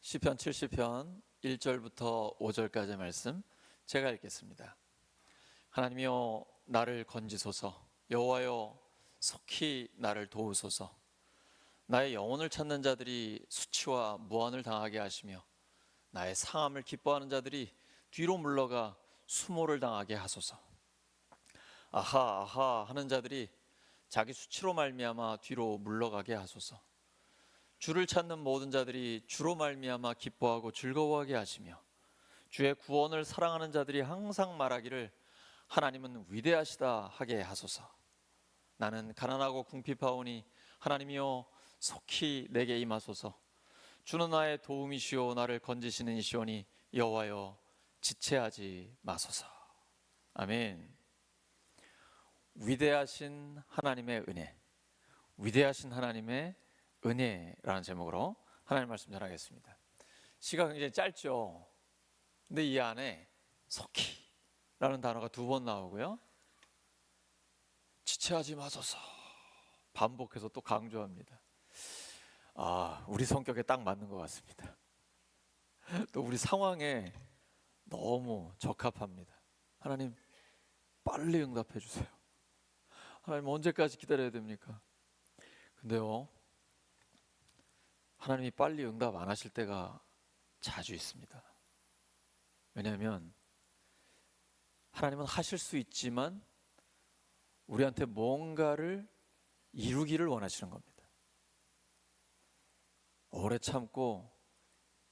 시편 70편 1절부터 5절까지의 말씀 제가 읽겠습니다. 하나님이여 나를 건지소서. 여호와여 속히 나를 도우소서. 나의 영혼을 찾는 자들이 수치와 무한을 당하게 하시며 나의 상함을 기뻐하는 자들이 뒤로 물러가 수모를 당하게 하소서. 아하 아하 하는 자들이 자기 수치로 말미암아 뒤로 물러가게 하소서. 주를 찾는 모든 자들이 주로 말미암아 기뻐하고 즐거워하게 하시며 주의 구원을 사랑하는 자들이 항상 말하기를 하나님은 위대하시다 하게 하소서. 나는 가난하고 궁핍하오니 하나님이여 속히 내게 임하소서. 주는 나의 도움이시오 나를 건지시는 이시오니 여호와여 지체하지 마소서. 아멘. 위대하신 하나님의 은혜, 위대하신 하나님의 은혜라는 제목으로 하나님 말씀 전하겠습니다. 시가 굉장히 짧죠. 근데 이 안에 속히라는 단어가 2번 나오고요, 지체하지 마소서 반복해서 또 강조합니다. 우리 성격에 딱 맞는 것 같습니다. 또 우리 상황에 너무 적합합니다. 하나님 빨리 응답해 주세요. 하나님 언제까지 기다려야 됩니까? 근데요, 하나님이 빨리 응답 안 하실 때가 자주 있습니다. 왜냐하면 하나님은 하실 수 있지만 우리한테 뭔가를 이루기를 원하시는 겁니다. 오래 참고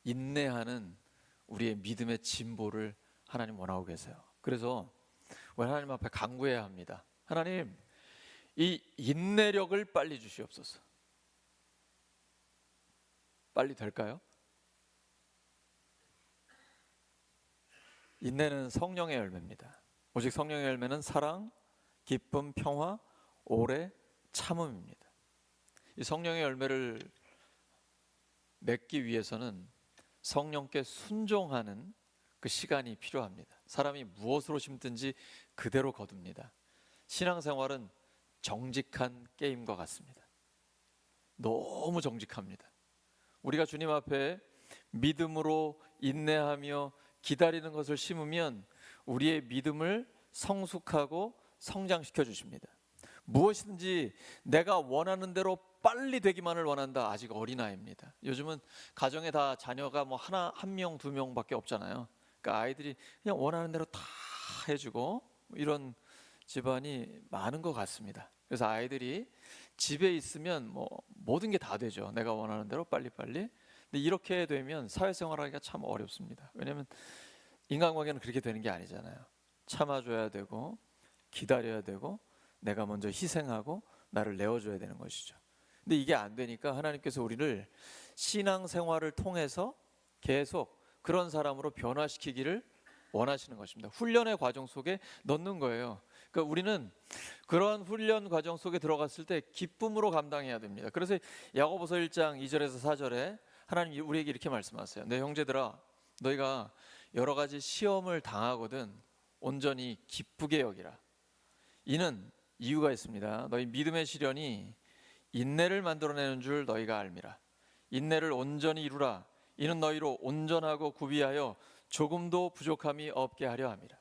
인내하는 우리의 믿음의 진보를 하나님 원하고 계세요. 그래서 우리 하나님 앞에 간구해야 합니다. 하나님, 이 인내력을 빨리 주시옵소서. 빨리 될까요? 인내는 성령의 열매입니다. 오직 성령의 열매는 사랑, 기쁨, 평화, 오래 참음입니다. 이 성령의 열매를 맺기 위해서는 성령께 순종하는 그 시간이 필요합니다. 사람이 무엇으로 심든지 그대로 거둡니다. 신앙생활은 정직한 게임과 같습니다. 너무 정직합니다. 우리가 주님 앞에 믿음으로 인내하며 기다리는 것을 심으면 우리의 믿음을 성숙하고 성장시켜 주십니다. 무엇이든지 내가 원하는 대로 빨리 되기만을 원한다. 아직 어린아이입니다. 요즘은 가정에 다 자녀가 한 명, 2명밖에 없잖아요. 그러니까 아이들이 그냥 원하는 대로 다 해주고 이런 집안이 많은 것 같습니다. 그래서 아이들이 집에 있으면 모든 게 다 되죠. 내가 원하는 대로 빨리빨리. 근데 이렇게 되면 사회생활하기가 참 어렵습니다. 왜냐하면 인간관계는 그렇게 되는 게 아니잖아요. 참아줘야 되고 기다려야 되고 내가 먼저 희생하고 나를 내어줘야 되는 것이죠. 근데 이게 안 되니까 하나님께서 우리를 신앙생활을 통해서 계속 그런 사람으로 변화시키기를 원하시는 것입니다. 훈련의 과정 속에 넣는 거예요. 그러니까 우리는 그런 훈련 과정 속에 들어갔을 때 기쁨으로 감당해야 됩니다. 그래서 야고보서 1장 2절에서 4절에 하나님 우리에게 이렇게 말씀하세요. 내 형제들아, 너희가 여러 가지 시험을 당하거든 온전히 기쁘게 여기라. 이는 이유가 있습니다. 너희 믿음의 시련이 인내를 만들어내는 줄 너희가 알미라. 인내를 온전히 이루라. 이는 너희로 온전하고 구비하여 조금도 부족함이 없게 하려 함이라.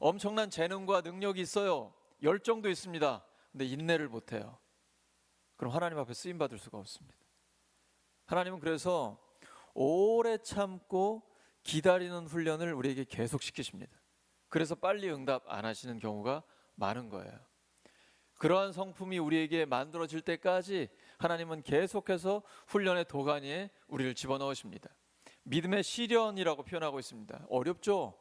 엄청난 재능과 능력이 있어요. 열정도 있습니다. 근데 인내를 못해요. 그럼 하나님 앞에 쓰임받을 수가 없습니다. 하나님은 그래서 오래 참고 기다리는 훈련을 우리에게 계속 시키십니다. 그래서 빨리 응답 안 하시는 경우가 많은 거예요. 그러한 성품이 우리에게 만들어질 때까지 하나님은 계속해서 훈련의 도가니에 우리를 집어넣으십니다. 믿음의 시련이라고 표현하고 있습니다. 어렵죠?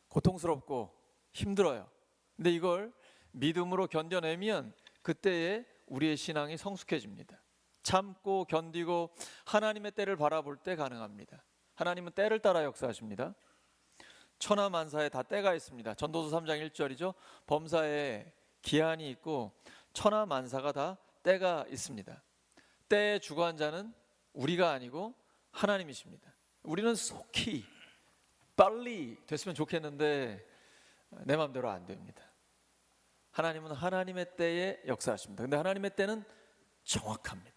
고통스럽고 힘들어요. 근데 이걸 믿음으로 견뎌내면 그때에 우리의 신앙이 성숙해집니다. 참고 견디고 하나님의 때를 바라볼 때 가능합니다. 하나님은 때를 따라 역사하십니다. 천하만사에 다 때가 있습니다. 전도서 3장 1절이죠. 범사에 기한이 있고 천하만사가 다 때가 있습니다. 때의 주관자는 우리가 아니고 하나님이십니다. 우리는 속히 빨리 됐으면 좋겠는데 내 마음대로 안 됩니다. 하나님은 하나님의 때에 역사하십니다. 근데 하나님의 때는 정확합니다.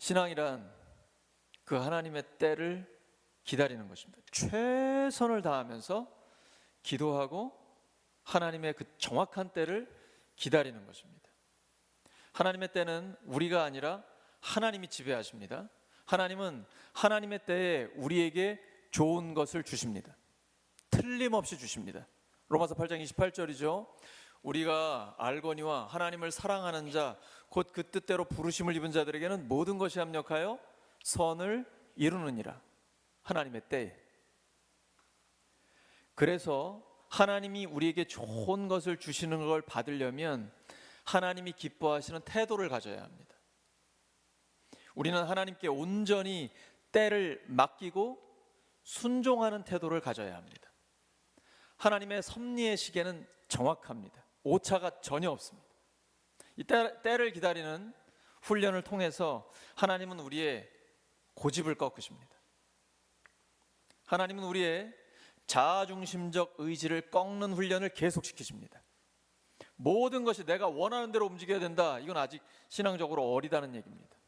신앙이란 그 하나님의 때를 기다리는 것입니다. 최선을 다하면서 기도하고 하나님의 그 정확한 때를 기다리는 것입니다. 하나님의 때는 우리가 아니라 하나님이 지배하십니다. 하나님은 하나님의 때에 우리에게 좋은 것을 주십니다. 틀림없이 주십니다. 로마서 8장 28절이죠. 우리가 알거니와 하나님을 사랑하는 자 곧 그 뜻대로 부르심을 입은 자들에게는 모든 것이 합력하여 선을 이루느니라. 하나님의 때에. 그래서 하나님이 우리에게 좋은 것을 주시는 걸 받으려면 하나님이 기뻐하시는 태도를 가져야 합니다. 우리는 하나님께 온전히 때를 맡기고 순종하는 태도를 가져야 합니다. 하나님의 섭리의 시계는 정확합니다. 오차가 전혀 없습니다. 이 때를 기다리는 훈련을 통해서 하나님은 우리의 고집을 꺾으십니다. 하나님은 우리의 자아중심적 의지를 꺾는 훈련을 계속시키십니다. 모든 것이 내가 원하는 대로 움직여야 된다. 이건 아직 신앙적으로 어리다는 얘기입니다.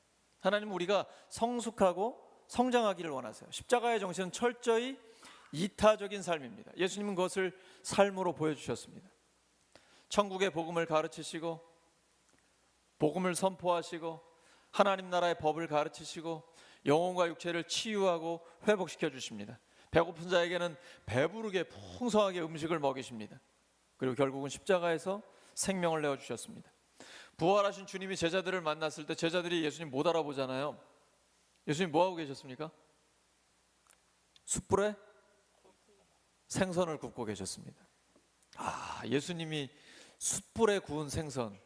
하나님은 우리가 성숙하고 성장하기를 원하세요. 십자가의 정신은 철저히 이타적인 삶입니다. 예수님은 그것을 삶으로 보여주셨습니다. 천국의 복음을 가르치시고 복음을 선포하시고 하나님 나라의 법을 가르치시고 영혼과 육체를 치유하고 회복시켜 주십니다. 배고픈 자에게는 배부르게 풍성하게 음식을 먹이십니다. 그리고 결국은 십자가에서 생명을 내어주셨습니다. 부활하신 주님이 제자들을 만났을 때 제자들이 예수님 못 알아보잖아요. 예수님 뭐하고 계셨습니까? 숯불에 생선을 굽고 계셨습니다. 예수님이 숯불에 구운 생선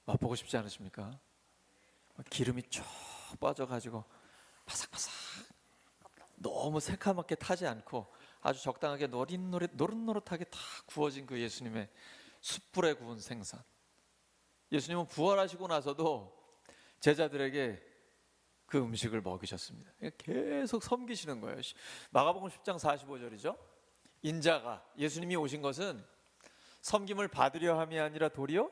맛보고 싶지 않으십니까? 기름이 쭉 빠져가지고 바삭바삭 너무 새카맣게 타지 않고 아주 적당하게 노릇노릇하게 다 구워진 그 예수님의 숯불에 구운 생선. 예수님은 부활하시고 나서도 제자들에게 그 음식을 먹이셨습니다. 계속 섬기시는 거예요. 마가복음 10장 45절이죠. 인자가, 예수님이 오신 것은 섬김을 받으려 함이 아니라 도리어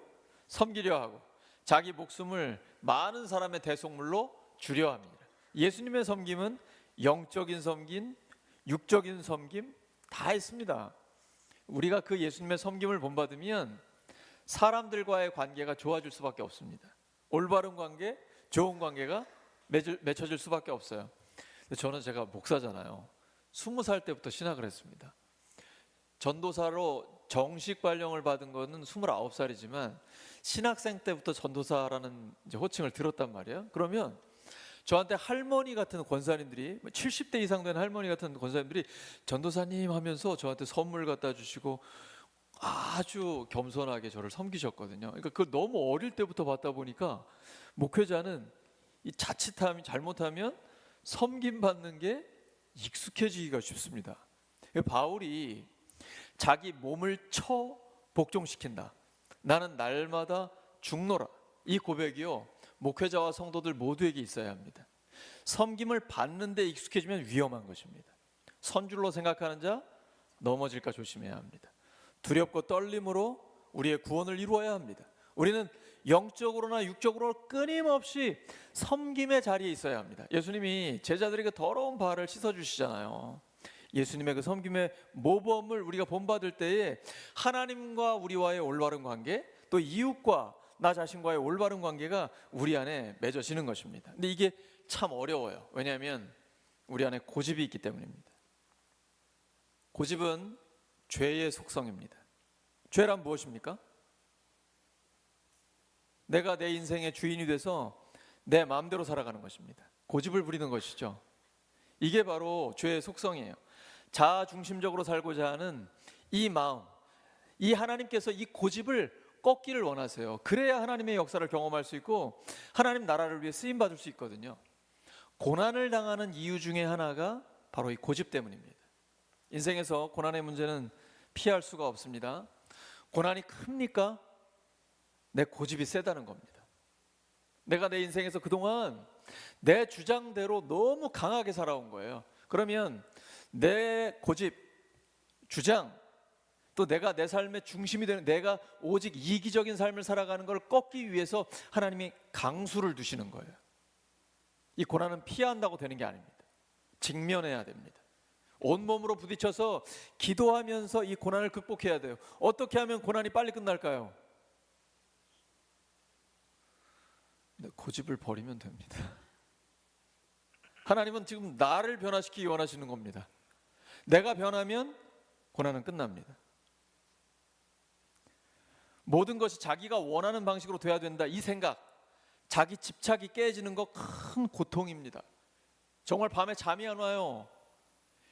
섬기려 하고 자기 목숨을 많은 사람의 대속물로 주려 합니다. 예수님의 섬김은 영적인 섬김, 육적인 섬김 다 있습니다. 우리가 그 예수님의 섬김을 본받으면 사람들과의 관계가 좋아질 수밖에 없습니다. 올바른 관계, 좋은 관계가 맺혀질 수밖에 없어요. 저는 제가 목사잖아요. 20살 때부터 신학을 했습니다. 전도사로 정식 발령을 받은 거는 29살이지만 신학생 때부터 전도사라는 호칭을 들었단 말이에요. 그러면 저한테 할머니 같은 권사님들이 70대 이상 된 할머니 같은 권사님들이 전도사님 하면서 저한테 선물 갖다 주시고 아주 겸손하게 저를 섬기셨거든요. 그러니까 그걸 너무 어릴 때부터 봤다 보니까 목회자는 이 자칫하면 잘못하면 섬김 받는 게 익숙해지기가 쉽습니다. 바울이 자기 몸을 쳐 복종시킨다. 나는 날마다 죽노라. 이 고백이요, 목회자와 성도들 모두에게 있어야 합니다. 섬김을 받는 데 익숙해지면 위험한 것입니다. 선줄로 생각하는 자 넘어질까 조심해야 합니다. 두렵고 떨림으로 우리의 구원을 이루어야 합니다. 우리는 영적으로나 육적으로 끊임없이 섬김의 자리에 있어야 합니다. 예수님이 제자들에게 더러운 발을 씻어주시잖아요. 예수님의 그 섬김의 모범을 우리가 본받을 때에 하나님과 우리와의 올바른 관계, 또 이웃과 나 자신과의 올바른 관계가 우리 안에 맺어지는 것입니다. 근데 이게 참 어려워요. 왜냐하면 우리 안에 고집이 있기 때문입니다. 고집은 죄의 속성입니다. 죄란 무엇입니까? 내가 내 인생의 주인이 돼서 내 마음대로 살아가는 것입니다. 고집을 부리는 것이죠. 이게 바로 죄의 속성이에요. 자아 중심적으로 살고자 하는 이 마음, 이 하나님께서 이 고집을 꺾기를 원하세요. 그래야 하나님의 역사를 경험할 수 있고 하나님 나라를 위해 쓰임 받을 수 있거든요. 고난을 당하는 이유 중에 하나가 바로 이 고집 때문입니다. 인생에서 고난의 문제는 피할 수가 없습니다. 고난이 큽니까? 내 고집이 세다는 겁니다. 내가 내 인생에서 그동안 내 주장대로 너무 강하게 살아온 거예요. 그러면 내 고집, 주장, 또 내가 내 삶의 중심이 되는, 내가 오직 이기적인 삶을 살아가는 걸 꺾기 위해서 하나님이 강수를 두시는 거예요. 이 고난은 피한다고 되는 게 아닙니다. 직면해야 됩니다. 온몸으로 부딪혀서 기도하면서 이 고난을 극복해야 돼요. 어떻게 하면 고난이 빨리 끝날까요? 고집을 버리면 됩니다. 하나님은 지금 나를 변화시키기 원하시는 겁니다. 내가 변하면 고난은 끝납니다. 모든 것이 자기가 원하는 방식으로 돼야 된다, 이 생각, 자기 집착이 깨지는 거 큰 고통입니다. 정말 밤에 잠이 안 와요.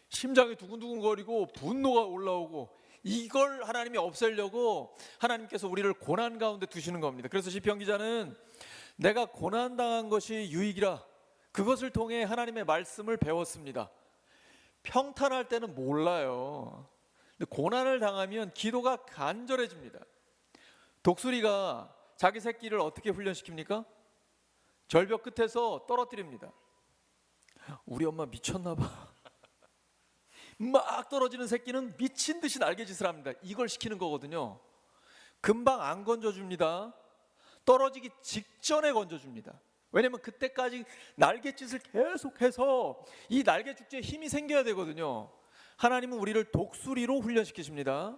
심장이 두근두근거리고 분노가 올라오고, 이걸 하나님이 없애려고 하나님께서 우리를 고난 가운데 두시는 겁니다. 그래서 시편 기자는 내가 고난당한 것이 유익이라 그것을 통해 하나님의 말씀을 배웠습니다. 평탄할 때는 몰라요. 근데 고난을 당하면 기도가 간절해집니다. 독수리가 자기 새끼를 어떻게 훈련시킵니까? 절벽 끝에서 떨어뜨립니다. 우리 엄마 미쳤나 봐. 막 떨어지는 새끼는 미친 듯이 날개짓을 합니다. 이걸 시키는 거거든요. 금방 안 건져줍니다. 떨어지기 직전에 건져줍니다. 왜냐면 그때까지 날갯짓을 계속해서 이 날개축제에 힘이 생겨야 되거든요. 하나님은 우리를 독수리로 훈련시키십니다.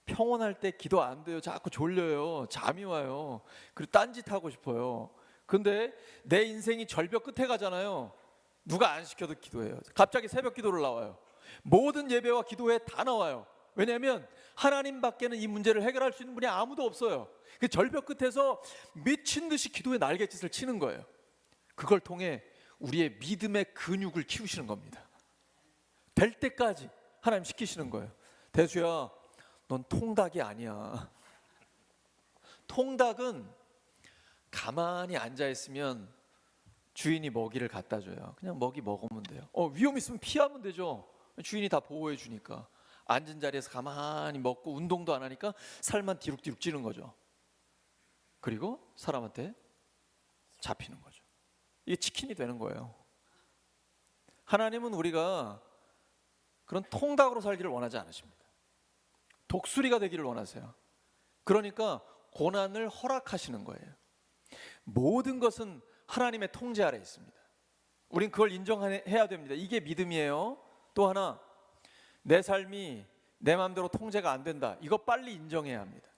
평온할 때 기도 안 돼요. 자꾸 졸려요. 잠이 와요. 그리고 딴짓하고 싶어요. 근데 내 인생이 절벽 끝에 가잖아요. 누가 안 시켜도 기도해요. 갑자기 새벽 기도를 나와요. 모든 예배와 기도회 다 나와요. 왜냐하면 하나님밖에는 이 문제를 해결할 수 있는 분이 아무도 없어요. 그 절벽 끝에서 미친 듯이 기도의 날갯짓을 치는 거예요. 그걸 통해 우리의 믿음의 근육을 키우시는 겁니다. 될 때까지 하나님 시키시는 거예요. 대수야, 넌 통닭이 아니야. 통닭은 가만히 앉아있으면 주인이 먹이를 갖다 줘요. 그냥 먹이 먹으면 돼요. 위험 있으면 피하면 되죠. 주인이 다 보호해 주니까. 앉은 자리에서 가만히 먹고 운동도 안 하니까 살만 뒤룩뒤룩 찌는 거죠. 그리고 사람한테 잡히는 거죠. 이게 치킨이 되는 거예요. 하나님은 우리가 그런 통닭으로 살기를 원하지 않으십니다. 독수리가 되기를 원하세요. 그러니까 고난을 허락하시는 거예요. 모든 것은 하나님의 통제 아래 있습니다. 우린 그걸 인정해야 됩니다. 이게 믿음이에요. 또 하나, 내 삶이 내 마음대로 통제가 안 된다. 이거 빨리 인정해야 합니다.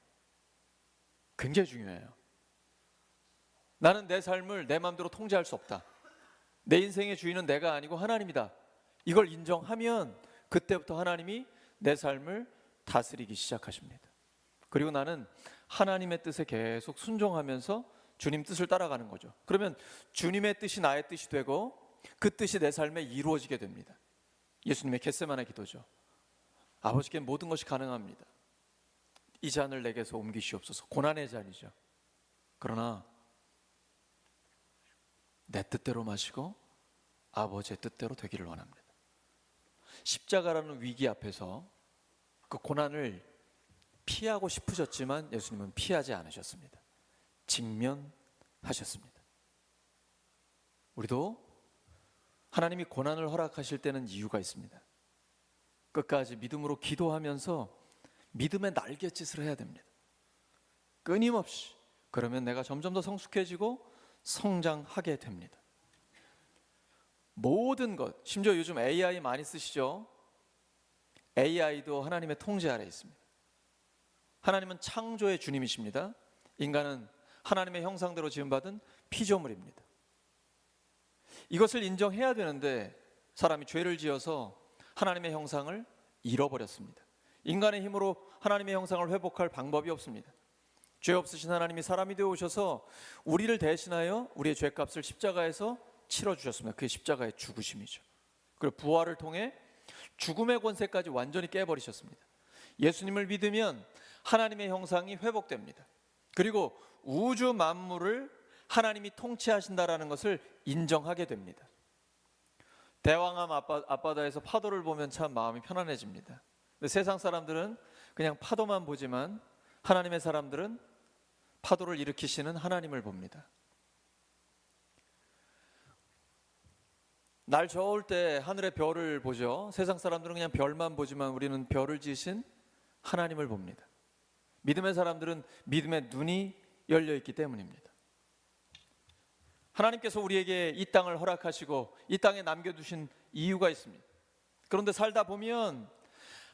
굉장히 중요해요. 나는 내 삶을 내 마음대로 통제할 수 없다. 내 인생의 주인은 내가 아니고 하나님이다. 이걸 인정하면 그때부터 하나님이 내 삶을 다스리기 시작하십니다. 그리고 나는 하나님의 뜻에 계속 순종하면서 주님 뜻을 따라가는 거죠. 그러면 주님의 뜻이 나의 뜻이 되고 그 뜻이 내 삶에 이루어지게 됩니다. 예수님의 겟세마네 기도죠. 아버지께 모든 것이 가능합니다. 이 잔을 내게서 옮기시옵소서. 고난의 잔이죠. 그러나 내 뜻대로 마시고 아버지의 뜻대로 되기를 원합니다. 십자가라는 위기 앞에서 그 고난을 피하고 싶으셨지만 예수님은 피하지 않으셨습니다. 직면하셨습니다. 우리도 하나님이 고난을 허락하실 때는 이유가 있습니다. 끝까지 믿음으로 기도하면서 믿음의 날갯짓을 해야 됩니다. 끊임없이. 그러면 내가 점점 더 성숙해지고 성장하게 됩니다. 모든 것, 심지어 요즘 AI 많이 쓰시죠? AI도 하나님의 통제 아래 있습니다. 하나님은 창조의 주님이십니다. 인간은 하나님의 형상대로 지음받은 피조물입니다. 이것을 인정해야 되는데 사람이 죄를 지어서 하나님의 형상을 잃어버렸습니다. 인간의 힘으로 하나님의 형상을 회복할 방법이 없습니다. 죄 없으신 하나님이 사람이 되어 오셔서 우리를 대신하여 우리의 죄값을 십자가에서 치러주셨습니다. 그게 십자가의 죽으심이죠. 그리고 부활을 통해 죽음의 권세까지 완전히 깨버리셨습니다. 예수님을 믿으면 하나님의 형상이 회복됩니다. 그리고 우주 만물을 하나님이 통치하신다라는 것을 인정하게 됩니다. 대왕암 앞바다에서 파도를 보면 참 마음이 편안해집니다. 근데 세상 사람들은 그냥 파도만 보지만 하나님의 사람들은 파도를 일으키시는 하나님을 봅니다. 날 저을 때 하늘의 별을 보죠. 세상 사람들은 그냥 별만 보지만 우리는 별을 지으신 하나님을 봅니다. 믿음의 사람들은 믿음의 눈이 열려 있기 때문입니다. 하나님께서 우리에게 이 땅을 허락하시고 이 땅에 남겨두신 이유가 있습니다. 그런데 살다 보면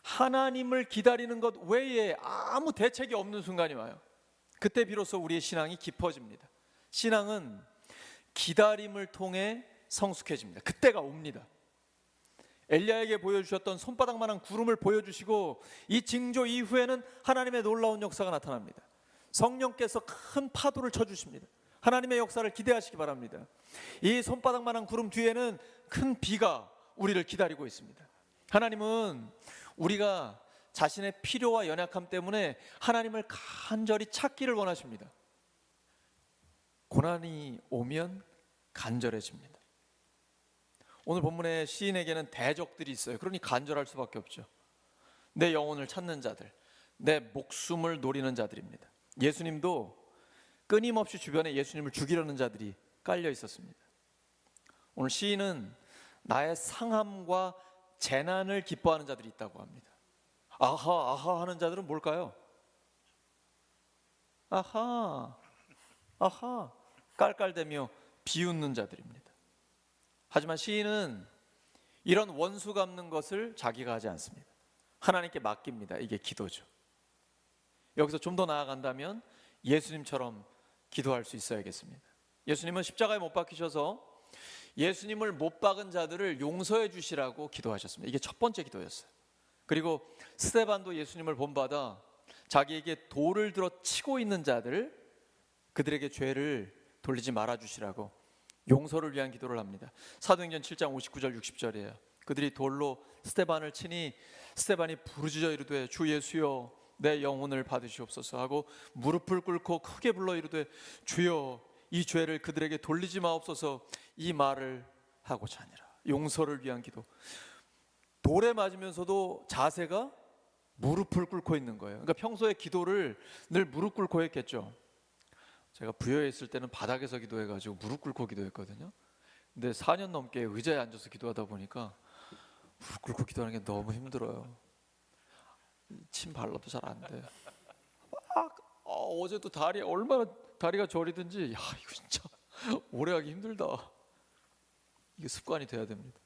하나님을 기다리는 것 외에 아무 대책이 없는 순간이 와요. 그때 비로소 우리의 신앙이 깊어집니다. 신앙은 기다림을 통해 성숙해집니다. 그때가 옵니다. 엘리야에게 보여주셨던 손바닥만한 구름을 보여주시고 이 징조 이후에는 하나님의 놀라운 역사가 나타납니다. 성령께서 큰 파도를 쳐주십니다. 하나님의 역사를 기대하시기 바랍니다. 이 손바닥만한 구름 뒤에는 큰 비가 우리를 기다리고 있습니다. 하나님은 우리가 자신의 필요와 연약함 때문에 하나님을 간절히 찾기를 원하십니다. 고난이 오면 간절해집니다. 오늘 본문의 시인에게는 대적들이 있어요. 그러니 간절할 수밖에 없죠. 내 영혼을 찾는 자들, 내 목숨을 노리는 자들입니다. 예수님도 끊임없이 주변에 예수님을 죽이려는 자들이 깔려 있었습니다. 오늘 시인은 나의 상함과 재난을 기뻐하는 자들이 있다고 합니다. 아하 아하 하는 자들은 뭘까요? 아하 아하 깔깔대며 비웃는 자들입니다. 하지만 시인은 이런 원수 갚는 것을 자기가 하지 않습니다. 하나님께 맡깁니다. 이게 기도죠. 여기서 좀 더 나아간다면 예수님처럼 기도할 수 있어야겠습니다. 예수님은 십자가에 못 박히셔서 예수님을 못 박은 자들을 용서해 주시라고 기도하셨습니다. 이게 첫 번째 기도였어요. 그리고 스데반도 예수님을 본받아 자기에게 돌을 들어 치고 있는 자들, 그들에게 죄를 돌리지 말아 주시라고 용서를 위한 기도를 합니다. 사도행전 7장 59절 60절이에요. 그들이 돌로 스데반을 치니 스데반이 부르짖어 이르되 주 예수여 내 영혼을 받으시옵소서 하고 무릎을 꿇고 크게 불러 이르되 주여 이 죄를 그들에게 돌리지 마옵소서 이 말을 하고자 하니라. 용서를 위한 기도. 돌에 맞으면서도 자세가 무릎을 꿇고 있는 거예요. 그러니까 평소에 기도를 늘 무릎 꿇고 했겠죠. 제가 부여에 있을 때는 바닥에서 기도해가지고 무릎 꿇고 기도했거든요. 근데 4년 넘게 의자에 앉아서 기도하다 보니까 무릎 꿇고 기도하는 게 너무 힘들어요. 침 발라도 잘 안 돼. 어제도 얼마나 다리가 저리든지 야 이거 진짜 오래 하기 힘들다. 이게 습관이 돼야 됩니다.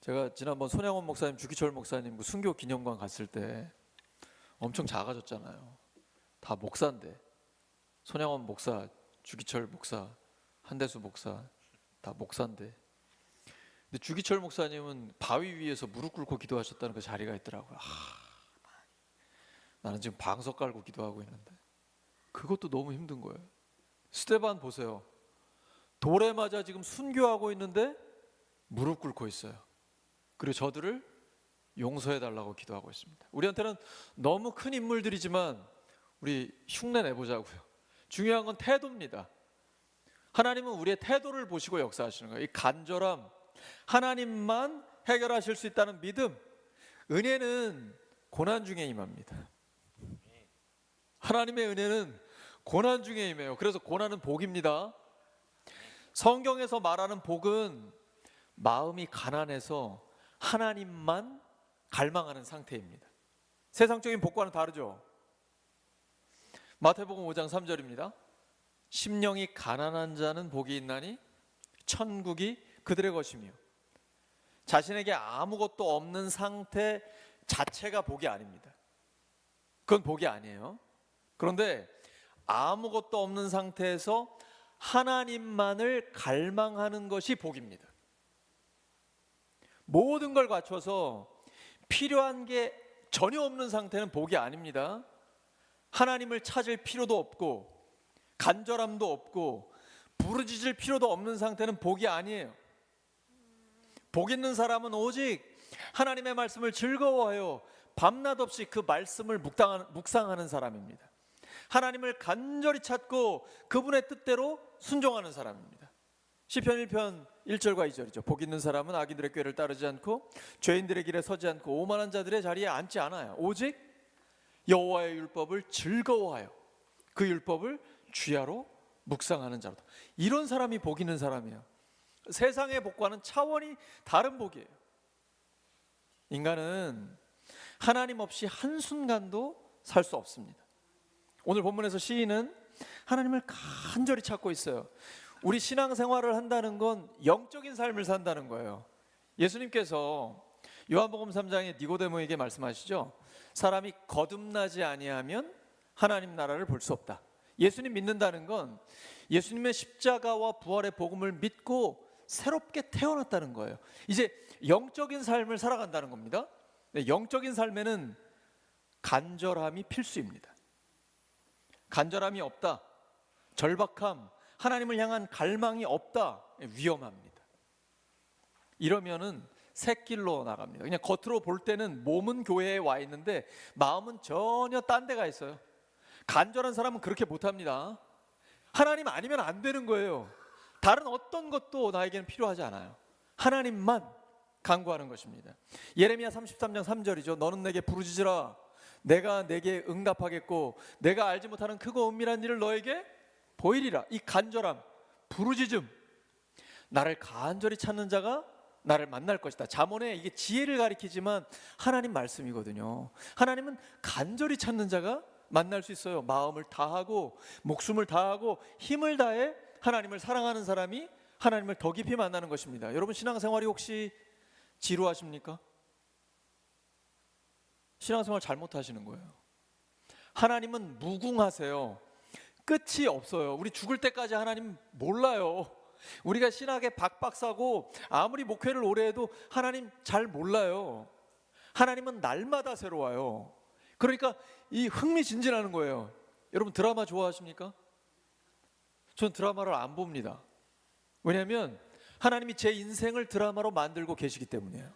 제가 지난번 손양원 목사님, 주기철 목사님 그 순교 기념관 갔을 때 엄청 작아졌잖아요. 다 목사인데 손양원 목사, 주기철 목사, 한대수 목사 다 목사인데, 근데 주기철 목사님은 바위 위에서 무릎 꿇고 기도하셨다는 그 자리가 있더라고요. 나는 지금 방석 깔고 기도하고 있는데 그것도 너무 힘든 거예요. 스데반 보세요. 돌에 맞아 지금 순교하고 있는데 무릎 꿇고 있어요. 그리고 저들을 용서해 달라고 기도하고 있습니다. 우리한테는 너무 큰 인물들이지만 우리 흉내 내보자고요. 중요한 건 태도입니다. 하나님은 우리의 태도를 보시고 역사하시는 거예요. 이 간절함, 하나님만 해결하실 수 있다는 믿음. 은혜는 고난 중에 임합니다. 하나님의 은혜는 고난 중에 임해요. 그래서 고난은 복입니다. 성경에서 말하는 복은 마음이 가난해서 하나님만 갈망하는 상태입니다. 세상적인 복과는 다르죠. 마태복음 5장 3절입니다. 심령이 가난한 자는 복이 있나니 천국이 그들의 것이며. 자신에게 아무것도 없는 상태 자체가 복이 아닙니다. 그건 복이 아니에요. 그런데 아무것도 없는 상태에서 하나님만을 갈망하는 것이 복입니다. 모든 걸 갖춰서 필요한 게 전혀 없는 상태는 복이 아닙니다. 하나님을 찾을 필요도 없고 간절함도 없고 부르짖을 필요도 없는 상태는 복이 아니에요. 복 있는 사람은 오직 하나님의 말씀을 즐거워하여 밤낮 없이 그 말씀을 묵상하는 사람입니다. 하나님을 간절히 찾고 그분의 뜻대로 순종하는 사람입니다. 시편 1편 1절과 2절이죠. 복 있는 사람은 악인들의 꾀를 따르지 않고 죄인들의 길에 서지 않고 오만한 자들의 자리에 앉지 않아요. 오직 여호와의 율법을 즐거워하여 그 율법을 주야로 묵상하는 자로다. 이런 사람이 복 있는 사람이에요. 세상의 복과는 차원이 다른 복이에요. 인간은 하나님 없이 한순간도 살 수 없습니다. 오늘 본문에서 시인은 하나님을 간절히 찾고 있어요. 우리 신앙생활을 한다는 건 영적인 삶을 산다는 거예요. 예수님께서 요한복음 3장에 니고데모에게 말씀하시죠. 사람이 거듭나지 아니하면 하나님 나라를 볼 수 없다. 예수님 믿는다는 건 예수님의 십자가와 부활의 복음을 믿고 새롭게 태어났다는 거예요. 이제 영적인 삶을 살아간다는 겁니다. 영적인 삶에는 간절함이 필수입니다. 간절함이 없다, 절박함, 하나님을 향한 갈망이 없다, 위험합니다. 이러면은 샛길로 나갑니다. 그냥 겉으로 볼 때는 몸은 교회에 와 있는데 마음은 전혀 딴 데가 있어요. 간절한 사람은 그렇게 못합니다. 하나님 아니면 안 되는 거예요. 다른 어떤 것도 나에게는 필요하지 않아요. 하나님만 간구하는 것입니다. 예레미야 33장 3절이죠. 너는 내게 부르짖으라. 내가 내게 응답하겠고 내가 알지 못하는 크고 은밀한 일을 너에게 보이리라. 이 간절함, 부르짖음, 나를 간절히 찾는 자가 나를 만날 것이다. 잠언에 이게 지혜를 가리키지만 하나님 말씀이거든요. 하나님은 간절히 찾는 자가 만날 수 있어요. 마음을 다하고 목숨을 다하고 힘을 다해 하나님을 사랑하는 사람이 하나님을 더 깊이 만나는 것입니다. 여러분 신앙생활이 혹시 지루하십니까? 신앙생활 잘못하시는 거예요. 하나님은 무궁하세요. 끝이 없어요. 우리 죽을 때까지 하나님 몰라요. 우리가 신학에 박박사고 아무리 목회를 오래 해도 하나님 잘 몰라요. 하나님은 날마다 새로워요. 그러니까 이 흥미진진하는 거예요. 여러분 드라마 좋아하십니까? 전 드라마를 안 봅니다. 왜냐하면 하나님이 제 인생을 드라마로 만들고 계시기 때문이에요.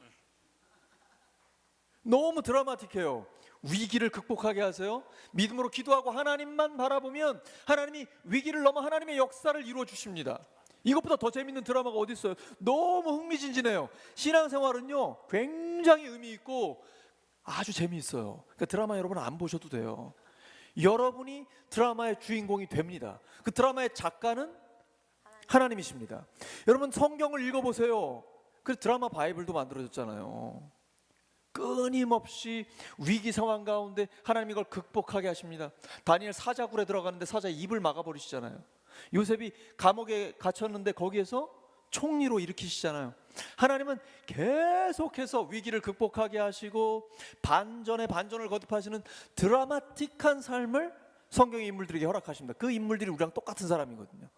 너무 드라마틱해요. 위기를 극복하게 하세요. 믿음으로 기도하고 하나님만 바라보면 하나님이 위기를 넘어 하나님의 역사를 이루어 주십니다. 이것보다 더 재밌는 드라마가 어디 있어요? 너무 흥미진진해요. 신앙생활은요 굉장히 의미 있고 아주 재미있어요. 그러니까 드라마 여러분 안 보셔도 돼요. 여러분이 드라마의 주인공이 됩니다. 그 드라마의 작가는 하나님이십니다. 여러분 성경을 읽어보세요. 그래서 드라마 바이블도 만들어졌잖아요. 끊임없이 위기 상황 가운데 하나님이 이걸 극복하게 하십니다. 다니엘 사자굴에 들어가는데 사자 입을 막아버리시잖아요. 요셉이 감옥에 갇혔는데 거기에서 총리로 일으키시잖아요. 하나님은 계속해서 위기를 극복하게 하시고 반전에 반전을 거듭하시는 드라마틱한 삶을 성경의 인물들에게 허락하십니다. 그 인물들이 우리랑 똑같은 사람이거든요.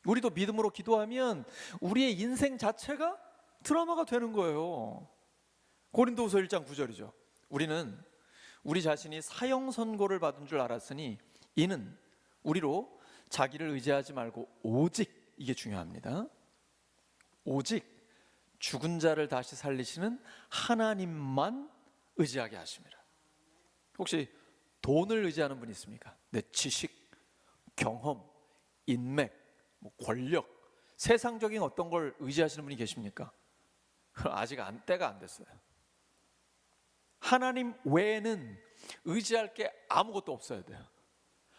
우리도 믿음으로 기도하면 우리의 인생 자체가 드라마가 되는 거예요. 고린도후서 1장 9절이죠. 우리는 우리 자신이 사형 선고를 받은 줄 알았으니 이는 우리로 자기를 의지하지 말고 오직, 이게 중요합니다, 오직 죽은 자를 다시 살리시는 하나님만 의지하게 하십니다. 혹시 돈을 의지하는 분 있습니까? 내 지식, 경험, 인맥, 권력, 세상적인 어떤 걸 의지하시는 분이 계십니까? 아직 때가 안 됐어요. 하나님 외에는 의지할 게 아무것도 없어야 돼요.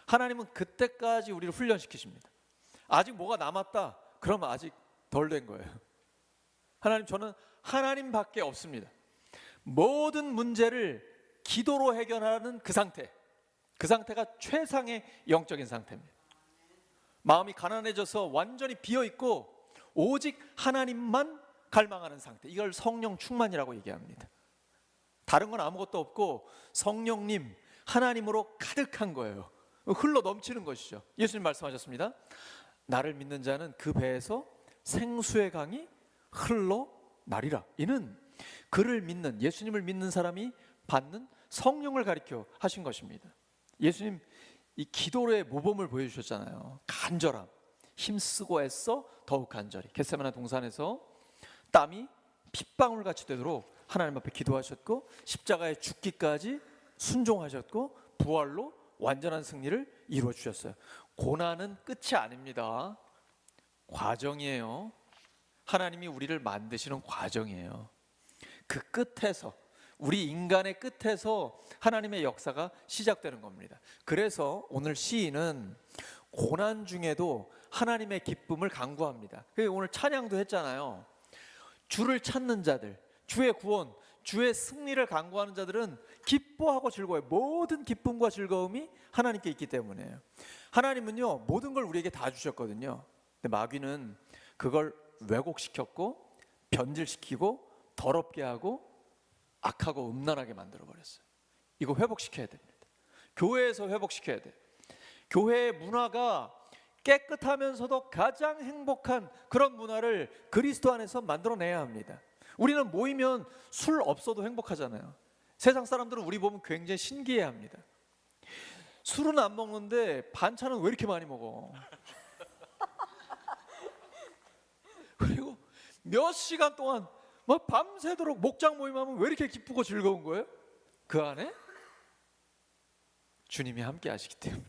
하나님은 그때까지 우리를 훈련시키십니다. 아직 뭐가 남았다 그러면 아직 덜 된 거예요. 하나님, 저는 하나님밖에 없습니다. 모든 문제를 기도로 해결하는 그 상태가 최상의 영적인 상태입니다. 마음이 가난해져서 완전히 비어있고 오직 하나님만 갈망하는 상태, 이걸 성령 충만이라고 얘기합니다. 다른 건 아무것도 없고 성령님, 하나님으로 가득한 거예요. 흘러 넘치는 것이죠. 예수님 말씀하셨습니다. 나를 믿는 자는 그 배에서 생수의 강이 흘러나리라. 이는 그를 믿는, 예수님을 믿는 사람이 받는 성령을 가리켜 하신 것입니다. 예수님 이 기도의 모범을 보여주셨잖아요. 간절함, 힘쓰고 애써 더욱 간절히. 겟세마네 동산에서 땀이 핏방울같이 되도록 하나님 앞에 기도하셨고 십자가에 죽기까지 순종하셨고 부활로 완전한 승리를 이루어 주셨어요. 고난은 끝이 아닙니다. 과정이에요. 하나님이 우리를 만드시는 과정이에요. 그 끝에서, 우리 인간의 끝에서 하나님의 역사가 시작되는 겁니다. 그래서 오늘 시인은 고난 중에도 하나님의 기쁨을 간구합니다. 오늘 찬양도 했잖아요. 주를 찾는 자들, 주의 구원, 주의 승리를 간구하는 자들은 기뻐하고 즐거워요. 모든 기쁨과 즐거움이 하나님께 있기 때문에요. 하나님은요 모든 걸 우리에게 다 주셨거든요. 근데 마귀는 그걸 왜곡시켰고 변질시키고 더럽게 하고 악하고 음란하게 만들어버렸어요. 이거 회복시켜야 됩니다. 교회에서 회복시켜야 돼요. 교회의 문화가 깨끗하면서도 가장 행복한 그런 문화를 그리스도 안에서 만들어내야 합니다. 우리는 모이면 술 없어도 행복하잖아요. 세상 사람들은 우리 보면 굉장히 신기해합니다. 술은 안 먹는데 반찬은 왜 이렇게 많이 먹어? 그리고 몇 시간 동안 막 밤새도록 목장 모임하면 왜 이렇게 기쁘고 즐거운 거예요? 그 안에 주님이 함께 하시기 때문에.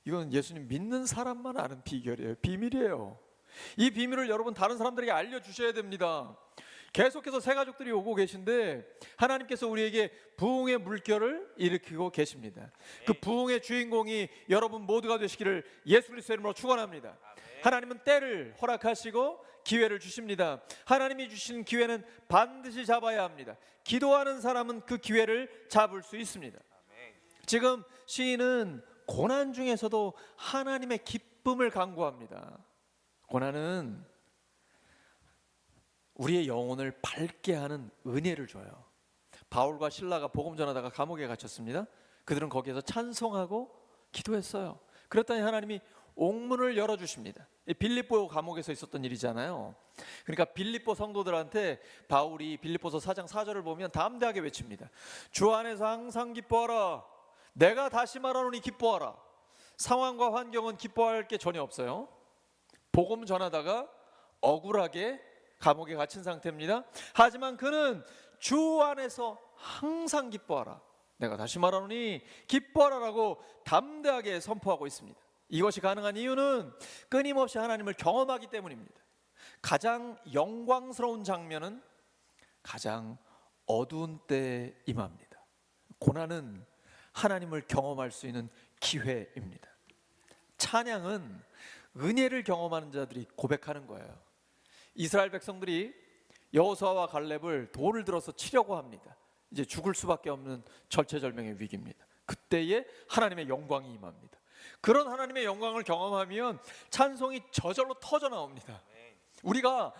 이건 예수님 믿는 사람만 아는 비결이에요. 비밀이에요. 이 비밀을 여러분 다른 사람들에게 알려주셔야 됩니다. 계속해서 새 가족들이 오고 계신데 하나님께서 우리에게 부흥의 물결을 일으키고 계십니다. 그 부흥의 주인공이 여러분 모두가 되시기를 예수 그리스도의 이름으로 축원합니다. 하나님은 때를 허락하시고 기회를 주십니다. 하나님이 주신 기회는 반드시 잡아야 합니다. 기도하는 사람은 그 기회를 잡을 수 있습니다. 지금 시인은 고난 중에서도 하나님의 기쁨을 간구합니다. 고난은 우리의 영혼을 밝게 하는 은혜를 줘요. 바울과 실라가 복음 전하다가 감옥에 갇혔습니다. 그들은 거기에서 찬송하고 기도했어요. 그랬더니 하나님이 옥문을 열어주십니다. 빌립보 감옥에서 있었던 일이잖아요. 그러니까 빌립보 성도들한테 바울이 빌립보서 4장 4절을 보면 담대하게 외칩니다. 주 안에서 항상 기뻐하라. 내가 다시 말하노니 기뻐하라. 상황과 환경은 기뻐할 게 전혀 없어요. 복음 전하다가 억울하게 감옥에 갇힌 상태입니다. 하지만 그는 주 안에서 항상 기뻐하라. 내가 다시 말하노니 기뻐하라라고 담대하게 선포하고 있습니다. 이것이 가능한 이유는 끊임없이 하나님을 경험하기 때문입니다. 가장 영광스러운 장면은 가장 어두운 때에 임합니다. 고난은 하나님을 경험할 수 있는 기회입니다. 찬양은 은혜를 경험하는 자들이 고백하는 거예요. 이스라엘 백성들이 여호수아와 갈렙을 돌을 들어서 치려고 합니다. 이제 죽을 수밖에 없는 절체절명의 위기입니다. 그때에 하나님의 영광이 임합니다. 그런 하나님의 영광을 경험하면 찬송이 저절로 터져 나옵니다. 우리가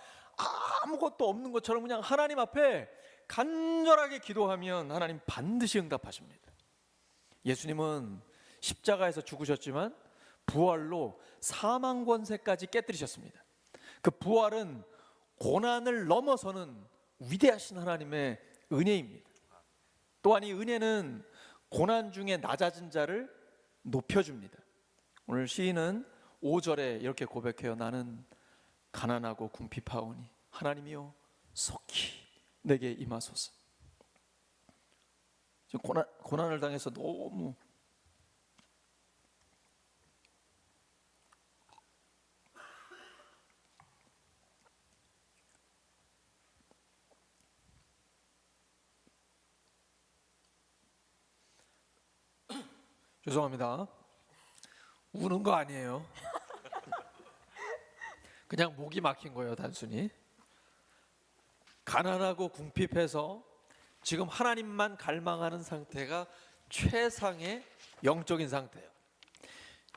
아무것도 없는 것처럼 그냥 하나님 앞에 간절하게 기도하면 하나님 반드시 응답하십니다. 예수님은 십자가에서 죽으셨지만 부활로 사망 권세까지 깨뜨리셨습니다. 그 부활은 고난을 넘어서는 위대하신 하나님의 은혜입니다. 또한 이 은혜는 고난 중에 낮아진 자를 높여줍니다. 오늘 시인은 5절에 이렇게 고백해요. 나는 가난하고 궁핍하오니 하나님이여 속히 내게 임하소서. 지금 고난을 당해서 너무 죄송합니다. 우는 거 아니에요. 그냥 목이 막힌 거예요, 단순히. 가난하고 궁핍해서 지금 하나님만 갈망하는 상태가 최상의 영적인 상태예요.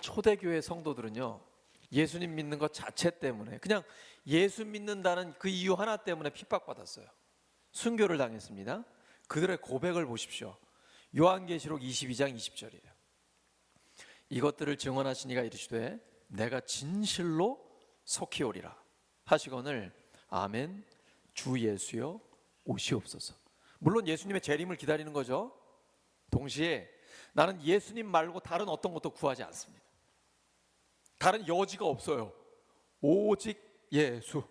초대교회 성도들은요, 예수님 믿는 것 자체 때문에, 그냥 예수 믿는다는 그 이유 하나 때문에 핍박받았어요. 순교를 당했습니다. 그들의 고백을 보십시오. 요한계시록 22장 20절이에요. 이것들을 증언하시니가 이르시되 내가 진실로 속히 오리라 하시거늘 아멘 주 예수여 오시옵소서. 물론 예수님의 재림을 기다리는 거죠. 동시에 나는 예수님 말고 다른 어떤 것도 구하지 않습니다. 다른 여지가 없어요. 오직 예수,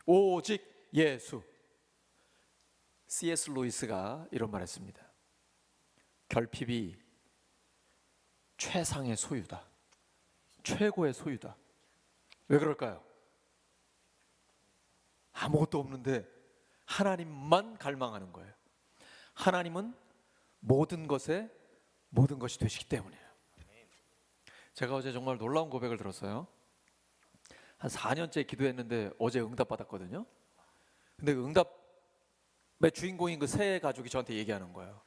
오직 예수. C.S. 루이스가 이런 말 했습니다. 결핍이 최상의 소유다. 최고의 소유다. 왜 그럴까요? 아무것도 없는데 하나님만 갈망하는 거예요. 하나님은 모든 것에 모든 것이 되시기 때문이에요. 제가 어제 정말 놀라운 고백을 들었어요. 한 4년째 기도했는데 어제 응답받았거든요. 근데 그 응답의 주인공인 그 세 가족이 저한테 얘기하는 거예요.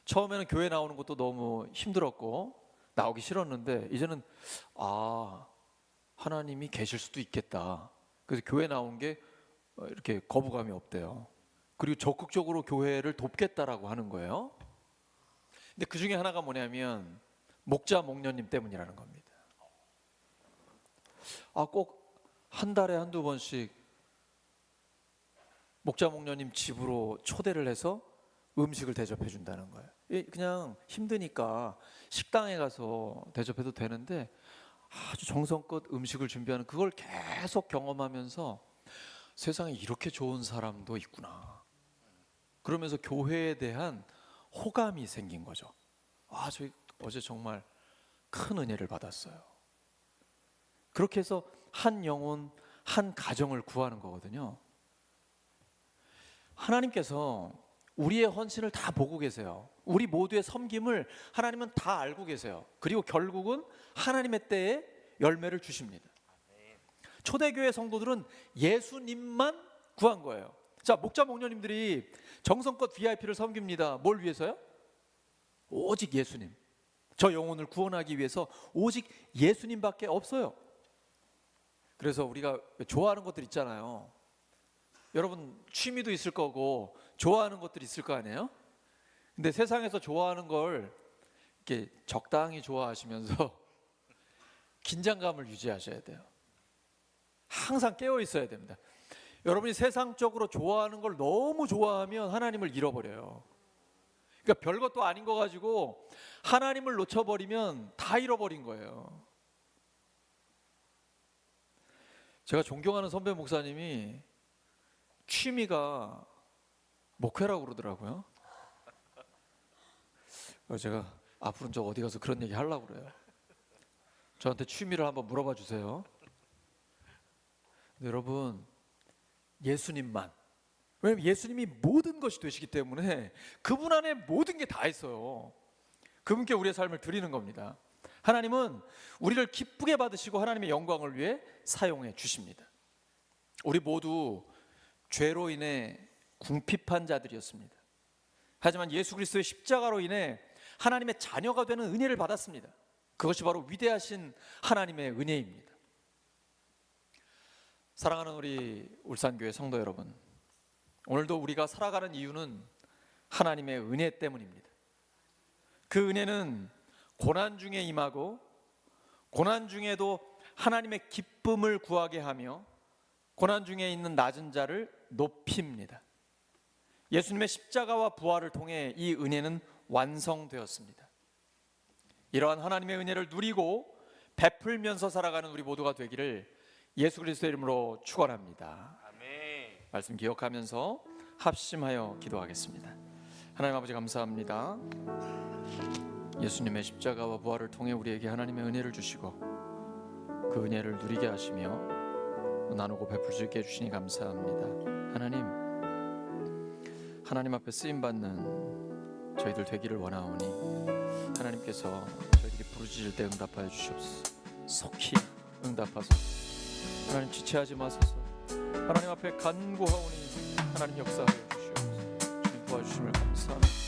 처음에는 교회 나오는 것도 너무 힘들었고 나오기 싫었는데 이제는 하나님이 계실 수도 있겠다. 그래서 교회 나온 게 이렇게 거부감이 없대요. 그리고 적극적으로 교회를 돕겠다라고 하는 거예요. 근데 그 중에 하나가 뭐냐면 목자 목녀님 때문이라는 겁니다. 꼭 한 달에 한두 번씩 목자 목녀님 집으로 초대를 해서 음식을 대접해 준다는 거예요. 그냥 힘드니까 식당에 가서 대접해도 되는데 아주 정성껏 음식을 준비하는, 그걸 계속 경험하면서 세상에 이렇게 좋은 사람도 있구나. 그러면서 교회에 대한 호감이 생긴 거죠. 저희 어제 정말 큰 은혜를 받았어요. 그렇게 해서 한 영혼, 한 가정을 구하는 거거든요. 하나님께서 우리의 헌신을 다 보고 계세요. 우리 모두의 섬김을 하나님은 다 알고 계세요. 그리고 결국은 하나님의 때에 열매를 주십니다. 초대교회 성도들은 예수님만 구한 거예요. 자, 목자 목녀님들이 정성껏 VIP를 섬깁니다. 뭘 위해서요? 오직 예수님. 저 영혼을 구원하기 위해서 오직 예수님밖에 없어요. 그래서 우리가 좋아하는 것들 있잖아요. 여러분 취미도 있을 거고 좋아하는 것들이 있을 거 아니에요? 근데 세상에서 좋아하는 걸 이렇게 적당히 좋아하시면서 긴장감을 유지하셔야 돼요. 항상 깨어 있어야 됩니다. 여러분이 세상적으로 좋아하는 걸 너무 좋아하면 하나님을 잃어버려요. 그러니까 별것도 아닌 거 가지고 하나님을 놓쳐버리면 다 잃어버린 거예요. 제가 존경하는 선배 목사님이 취미가 목회라고 그러더라고요. 제가 앞으로는 저 어디 가서 그런 얘기 하려고 그래요. 저한테 취미를 한번 물어봐 주세요. 근데 여러분, 예수님만, 왜냐면 예수님이 모든 것이 되시기 때문에 그분 안에 모든 게 다 있어요. 그분께 우리의 삶을 드리는 겁니다. 하나님은 우리를 기쁘게 받으시고 하나님의 영광을 위해 사용해 주십니다. 우리 모두 죄로 인해 궁핍한 자들이었습니다. 하지만 예수 그리스도의 십자가로 인해 하나님의 자녀가 되는 은혜를 받았습니다. 그것이 바로 위대하신 하나님의 은혜입니다. 사랑하는 우리 울산교회 성도 여러분, 오늘도 우리가 살아가는 이유는 하나님의 은혜 때문입니다. 그 은혜는 고난 중에 임하고 고난 중에도 하나님의 기쁨을 구하게 하며 고난 중에 있는 낮은 자를 높입니다. 예수님의 십자가와 부활을 통해 이 은혜는 완성되었습니다. 이러한 하나님의 은혜를 누리고 베풀면서 살아가는 우리 모두가 되기를 예수 그리스도의 이름으로 축원합니다. 아멘. 말씀 기억하면서 합심하여 기도하겠습니다. 하나님 아버지 감사합니다. 예수님의 십자가와 부활을 통해 우리에게 하나님의 은혜를 주시고 그 은혜를 누리게 하시며 나누고 베풀 수 있게 해주시니 감사합니다. 하나님 앞에 쓰임받는 저희들 되기를 원하오니 하나님께서 저희들이 부르짖을 때 응답하여 주시옵소서. 속히 응답하소서. 하나님 지체하지 마소서. 하나님 앞에 간구하오니 하나님 역사하여 주시옵소서. 주님 도와주심을 감사합니다.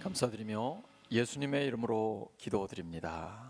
감사드리며 예수님의 이름으로 기도드립니다.